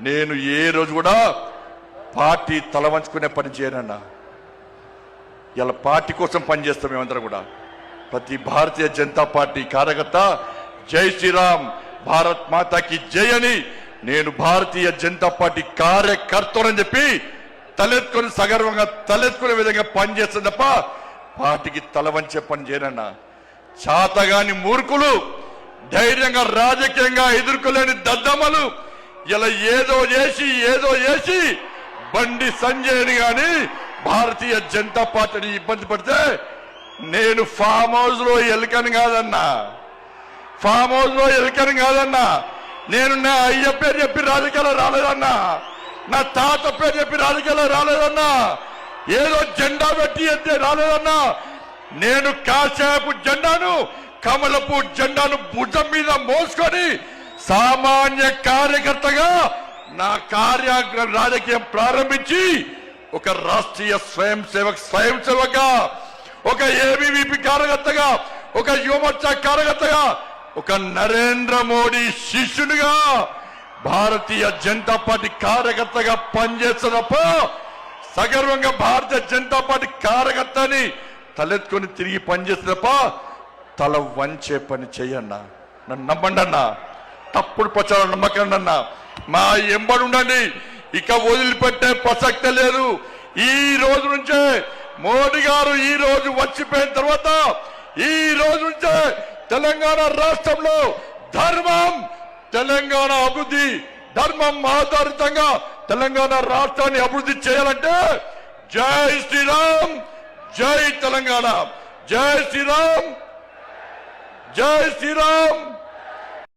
నేను ఏ రోజు కూడా పార్టీ తల వంచుకునే పని చేయనన్నా. ఇలా పార్టీ కోసం పనిచేస్తాం మేమందరం కూడా. ప్రతి భారతీయ జనతా పార్టీ కార్యకర్త జై శ్రీరామ్, భారత్ మాతాకి జై అని నేను భారతీయ జనతా పార్టీ కార్యకర్తనని చెప్పి తలెత్తుకొని సగర్వంగా తలెత్తుకునే విధంగా పనిచేస్తుంది తప్ప పార్టీకి తల వంచే పని చేయనన్నా. చాతగాని మూర్ఖులు, ధైర్యంగా రాజకీయంగా ఎదుర్కోలేని దద్దమ్మలు ఇలా ఏదో చేసి బండి సంజయ్ని గాని భారతీయ జనతా పార్టీని ఇబ్బంది పడితే నేను ఫామ్ హౌస్ లో ఎలుకని కాదన్నా, ఫామ్ హౌస్ లో ఎలుకని కాదన్నా. నేను నా అయ్య పేరు చెప్పి రాజకీయాలు రాలేదన్నా, నా తాత పేరు చెప్పి రాజకీయాలు రాలేదన్నా, ఏదో జెండా పెట్టి ఎత్తే రాలేదన్నా. నేను కాషాయపు జెండాను, కమలపు జెండాను భుజం మీద మోసుకొని సామాన్య కార్యకర్తగా నా రాజకీయం ప్రారంభించి ఒక రాష్ట్రీయ స్వయం సేవకగా, ఒక ఏబీవీపీ కార్యకర్తగా, ఒక యువమోర్చా కార్యకర్తగా, ఒక నరేంద్ర మోడీ శిష్యునిగా భారతీయ జనతా పార్టీ కార్యకర్తగా పనిచేస్తున్నప్ప సగర్వంగా భారతీయ జనతా పార్టీ కార్యకర్తని తలెత్తుకొని తిరిగి పనిచేస్తున్నప్ప తల వంచే పని చెయ్యన్నా. నన్ను నమ్మండి అన్నా, తప్పుడు ప్రచారం నమ్మకండి అన్నా. మా ఎంబడి ఉండండి, ఇక వదిలిపెట్టే ప్రసక్తే లేదు. ఈ రోజు నుంచే మోడీ గారు ఈ రోజు వచ్చిపోయిన తర్వాత ఈ రోజు నుంచే తెలంగాణ రాష్ట్రంలో ధర్మం, తెలంగాణ అభివృద్ధి, ధర్మం ఆధారితంగా తెలంగాణ రాష్ట్రాన్ని అభివృద్ధి చేయాలంటే జై శ్రీరామ్, జై తెలంగాణ, జై శ్రీరామ్, జై శ్రీరామ్.